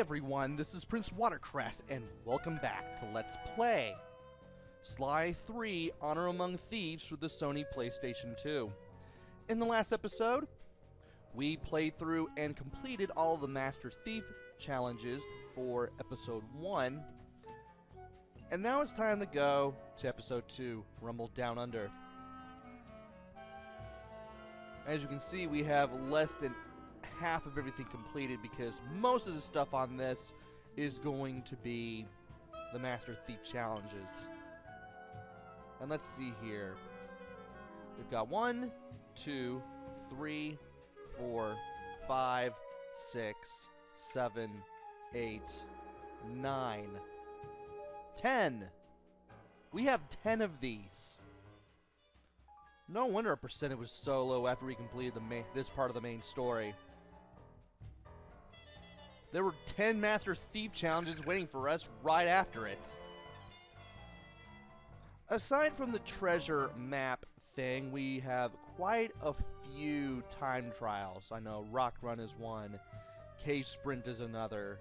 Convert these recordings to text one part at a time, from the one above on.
everyone, this is PrinceWatercress, and welcome back to Let's Play Sly 3 Honor Among Thieves for the Sony PlayStation 2. In the last episode, we played through and completed all of the Master Thief challenges for Episode 1, and now it's time to go to Episode 2, Rumble Down Under. As you can see, we have less than half of everything completed because most of the stuff on this is going to be the Master Thief challenges. And let's see here. We've got 1, 2, 3, 4, 5, 6, 7, 8, 9, 10. We have 10 of these. No wonder our percentage was so low after we completed this part of the main story. There were 10 Master Thief challenges waiting for us right after it. Aside from the treasure map thing, we have quite a few time trials. I know Rock Run is one, Cave Sprint is another,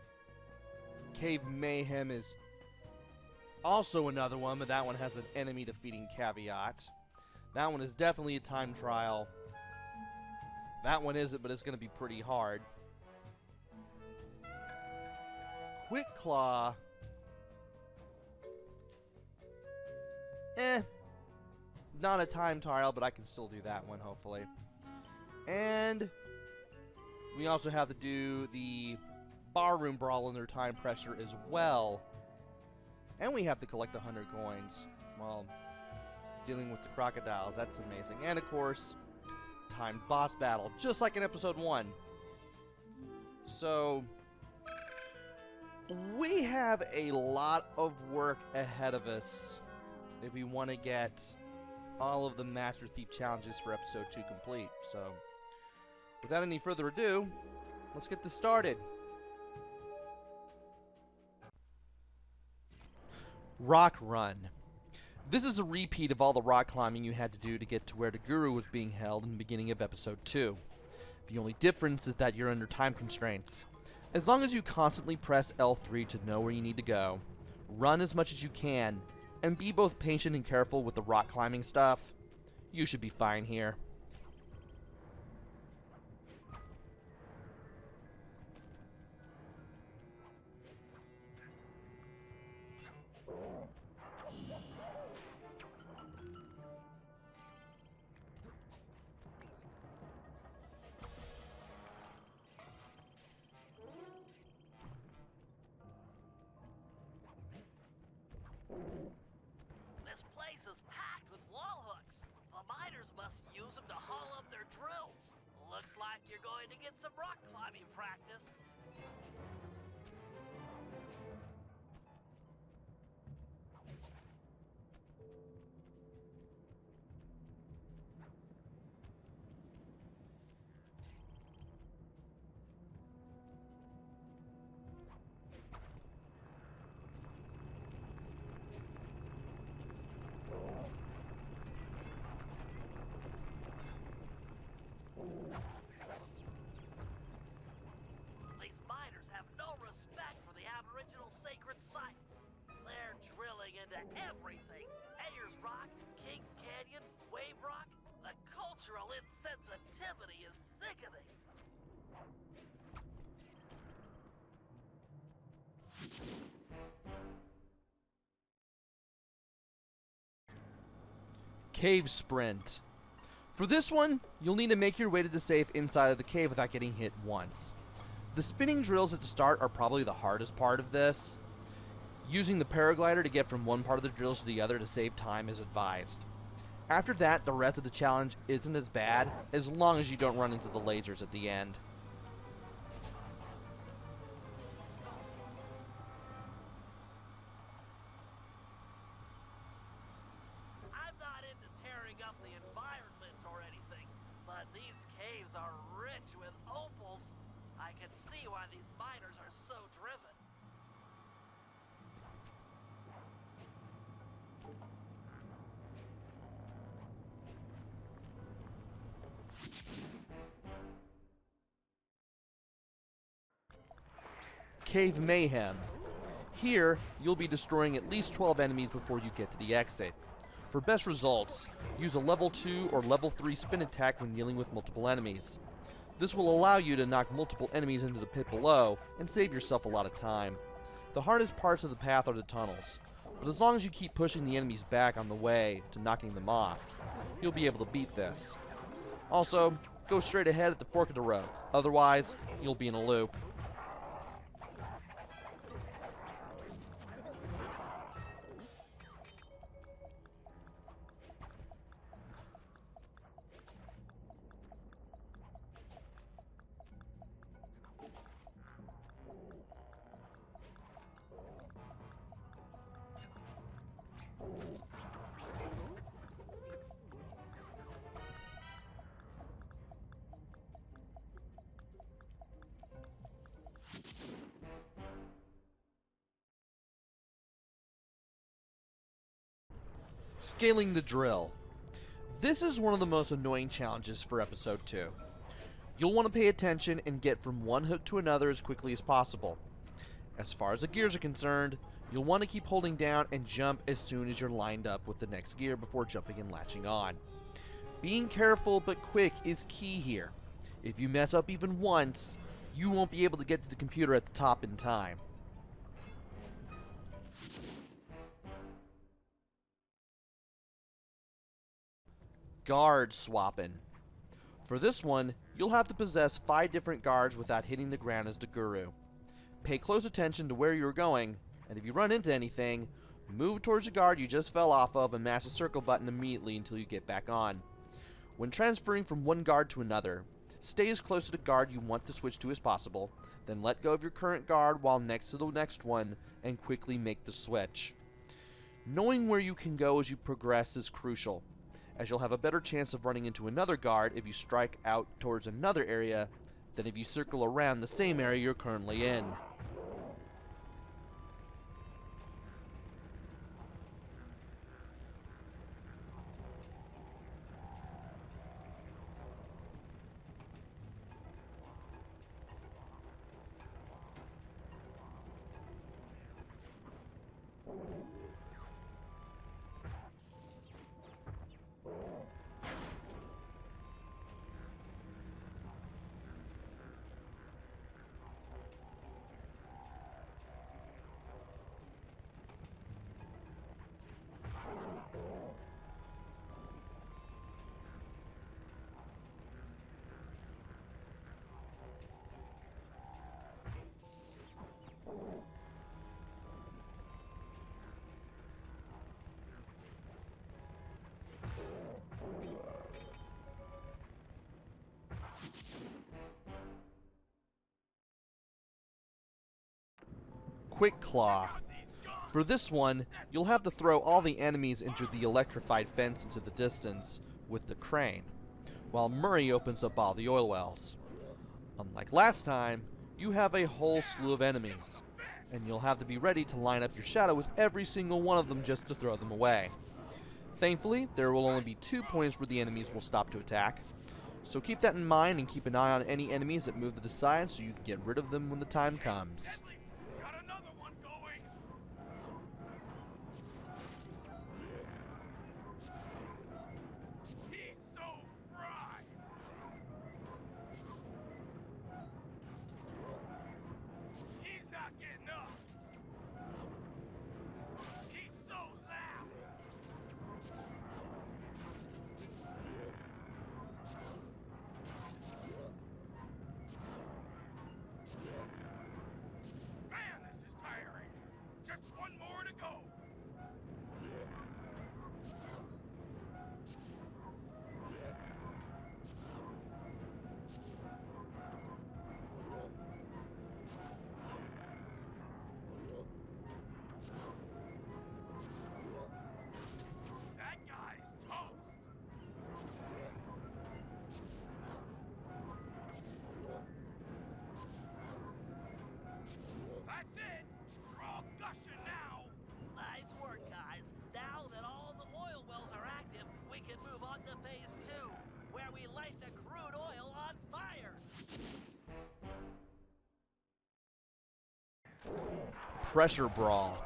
Cave Mayhem is also another one, but that one has an enemy defeating caveat. That one is definitely a time trial. That one isn't, but it's going to be pretty hard. Quick Claw. Not a time trial, but I can still do that one, hopefully. And we also have to do the barroom brawl under time pressure as well. And we have to collect 100 coins while dealing with the crocodiles. That's amazing. And of course, timed boss battle, just like in episode 1. So we have a lot of work ahead of us if we want to get all of the Master Thief challenges for episode 2 complete. So without any further ado, let's get this started. Rock Run. This is a repeat of all the rock climbing you had to do to get to where the Guru was being held in the beginning of episode 2. The only difference is that you're under time constraints. As long as you constantly press L3 to know where you need to go, run as much as you can, and be both patient and careful with the rock climbing stuff, you should be fine here. This place is packed with wall hooks. The miners must use them to haul up their drills. Looks like you're going to get some rock climbing practice. These miners have no respect for the Aboriginal sacred sites. They're drilling into everything. Ayers Rock, Kings Canyon, Wave Rock. The cultural insensitivity is sickening. Cave Sprint. For this one, you'll need to make your way to the safe inside of the cave without getting hit once. The spinning drills at the start are probably the hardest part of this. Using the paraglider to get from one part of the drills to the other to save time is advised. After that, the rest of the challenge isn't as bad, as long as you don't run into the lasers at the end. I'm not into tearing up the environment or anything, but these caves are rich with opals. I can see why these miners are so driven. Cave Mayhem. Here, you'll be destroying at least 12 enemies before you get to the exit. For best results, use a level 2 or level 3 spin attack when dealing with multiple enemies. This will allow you to knock multiple enemies into the pit below and save yourself a lot of time. The hardest parts of the path are the tunnels, but as long as you keep pushing the enemies back on the way to knocking them off, you'll be able to beat this. Also, go straight ahead at the fork of the road, otherwise you'll be in a loop. Scaling the drill. This is one of the most annoying challenges for episode 2. You'll want to pay attention and get from one hook to another as quickly as possible. As far as the gears are concerned, you'll want to keep holding down and jump as soon as you're lined up with the next gear before jumping and latching on. Being careful but quick is key here. If you mess up even once, you won't be able to get to the computer at the top in time. Guard swapping. For this one, you'll have to possess 5 different guards without hitting the ground as the guru. Pay close attention to where you're going, and if you run into anything, move towards the guard you just fell off of and mash the circle button immediately until you get back on. When transferring from one guard to another, stay as close to the guard you want to switch to as possible, then let go of your current guard while next to the next one and quickly make the switch. Knowing where you can go as you progress is crucial, as you'll have a better chance of running into another guard if you strike out towards another area than if you circle around the same area you're currently in. Quick Claw. For this one, you'll have to throw all the enemies into the electrified fence into the distance with the crane, while Murray opens up all the oil wells. Unlike last time, you have a whole slew of enemies, and you'll have to be ready to line up your shadow with every single one of them just to throw them away. Thankfully, there will only be 2 points where the enemies will stop to attack, so keep that in mind and keep an eye on any enemies that move to the side so you can get rid of them when the time comes. Pressure Brawl.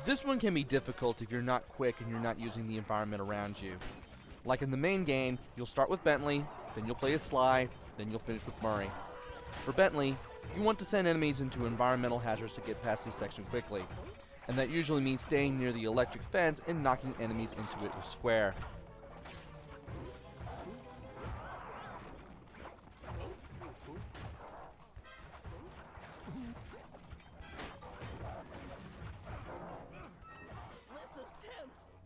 This one can be difficult if you're not quick and you're not using the environment around you. Like in the main game, you'll start with Bentley, then you'll play as Sly, then you'll finish with Murray. For Bentley, you want to send enemies into environmental hazards to get past this section quickly, and that usually means staying near the electric fence and knocking enemies into it with Square.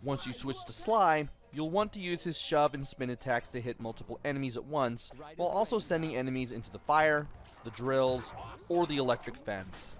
Once you switch to Sly, you'll want to use his shove and spin attacks to hit multiple enemies at once, while also sending enemies into the fire, the drills, or the electric fence.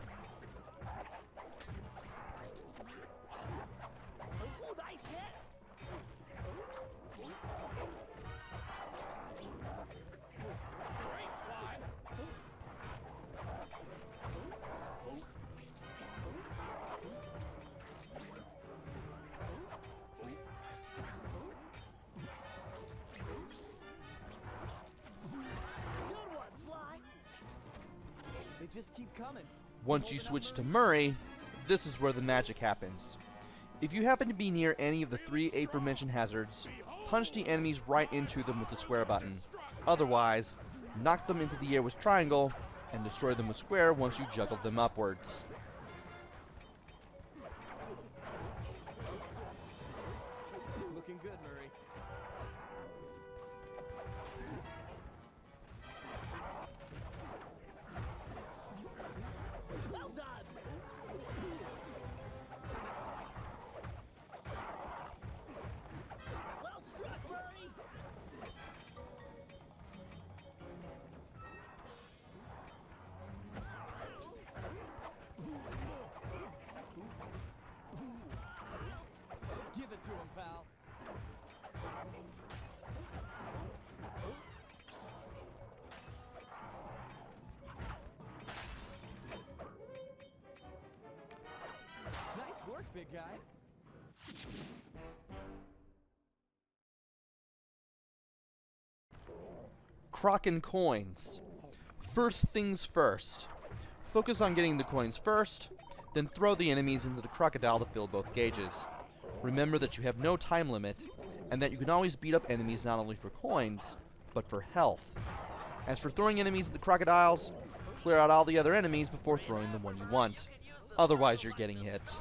Just keep coming. Once you switch to Murray, this is where the magic happens. If you happen to be near any of the 3 aforementioned hazards, punch the enemies right into them with the square button. Otherwise, knock them into the air with triangle, and destroy them with square once you juggle them upwards. Looking good, Murray. Give it to him, pal. Nice work, big guy. Croc and Coins. First things first. Focus on getting the coins first, then throw the enemies into the crocodile to fill both gauges. Remember that you have no time limit, and that you can always beat up enemies not only for coins, but for health. As for throwing enemies at the crocodiles, clear out all the other enemies before throwing the one you want. Otherwise, you're getting hit.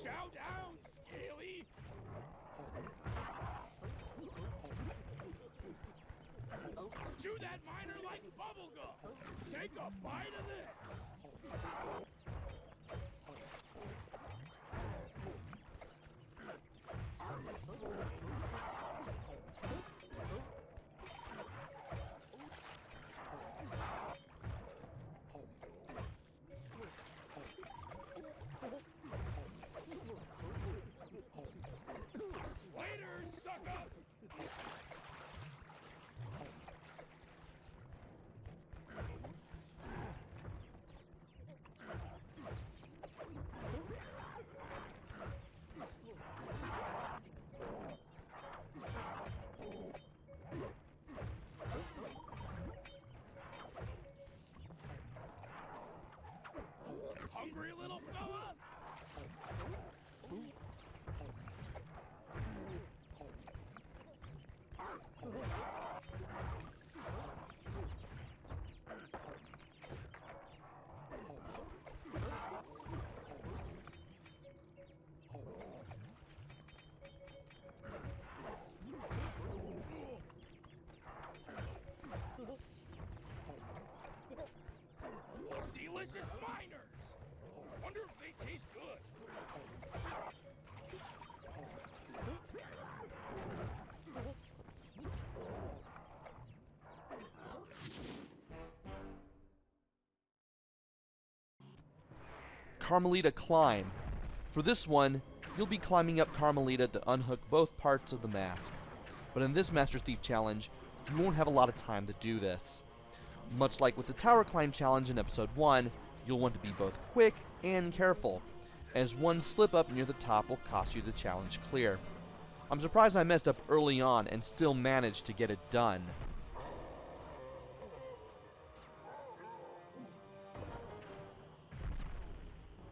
Chow down, Scaly! Chew that miner like bubblegum! Take a bite of this! Later, sucker! Carmelita Climb. For this one, you'll be climbing up Carmelita to unhook both parts of the mask. But in this Master Thief challenge, you won't have a lot of time to do this. Much like with the Tower Climb challenge in episode 1, you'll want to be both quick and careful, as one slip up near the top will cost you the challenge clear. I'm surprised I messed up early on and still managed to get it done.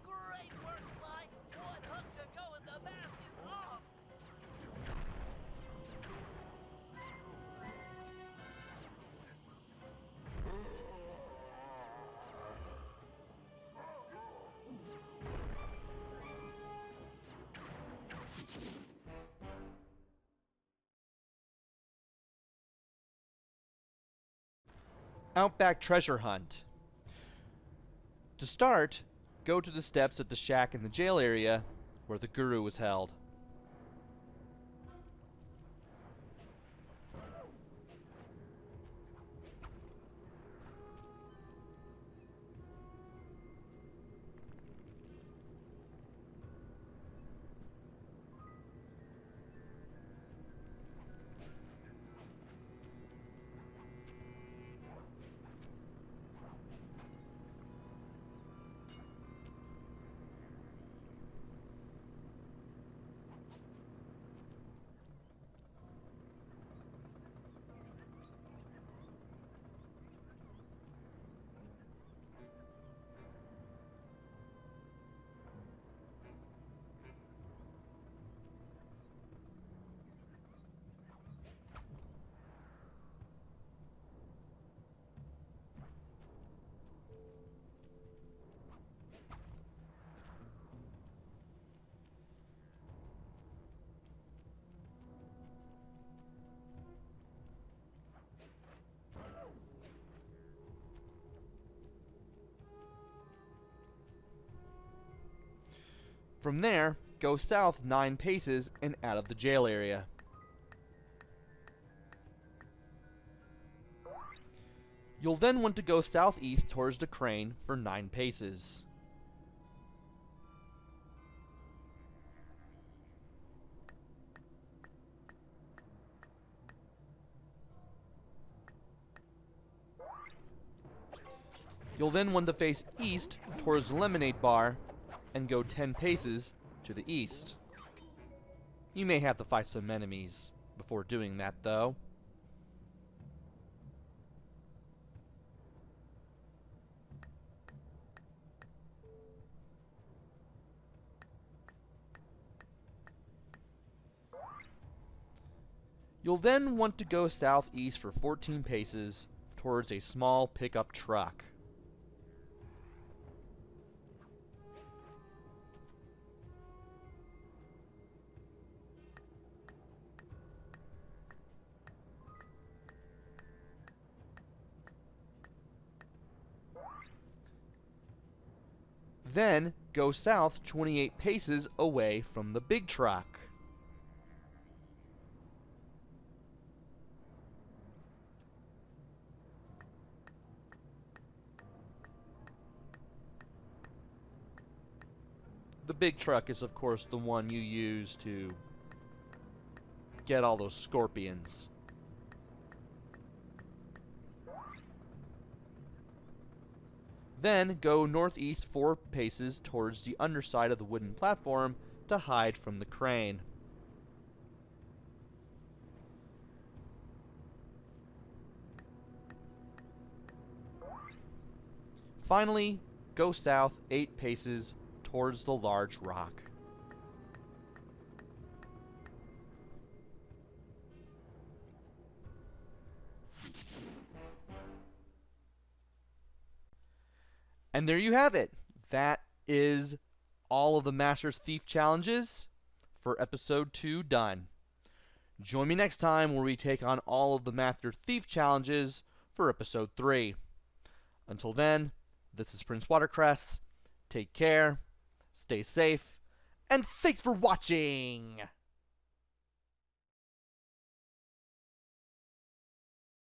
Great work, Sly! One hook to go and the mask is off! Outback treasure hunt. To start, go to the steps at the shack in the jail area where the guru was held. From there, go south 9 paces and out of the jail area. You'll then want to go southeast towards the crane for 9 paces. You'll then want to face east towards the lemonade bar and go 10 paces to the east. You may have to fight some enemies before doing that, though. You'll then want to go southeast for 14 paces towards a small pickup truck. Then go south 28 paces away from the big truck. The big truck is, of course, the one you use to get all those scorpions. Then go northeast 4 paces towards the underside of the wooden platform to hide from the crane. Finally, go south 8 paces towards the large rock. And there you have it. That is all of the Master Thief challenges for episode 2 done. Join me next time where we take on all of the Master Thief challenges for episode 3. Until then, this is PrinceWatercress. Take care, stay safe, and thanks for watching!